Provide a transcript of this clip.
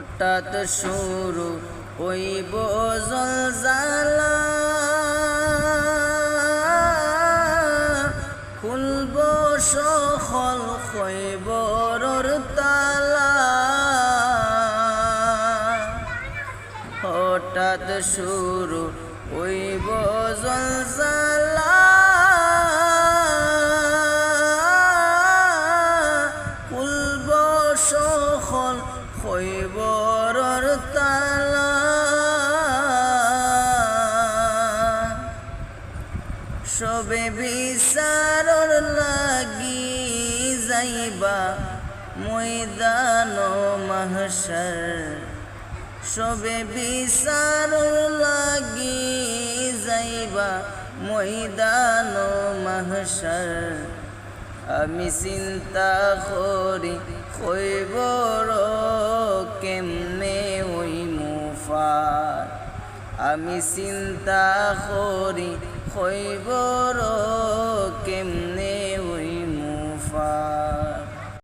হঠাৎ শুরু হইব জলজালা, খুলব সকল খৈবরের তালা। হঠাৎ শুরু হইব জলজালা, খুলব সকল খৈবরের তালা। সবে বিচারর লাগি যাইবা ময়দান মাহশর, সবে বিচারর লাগি যাইবা ময়দান মাহশর। আমি চিন্তা করি খৈবর কেমনে ওই মুফার, আমি চিন্তা করি খৈবর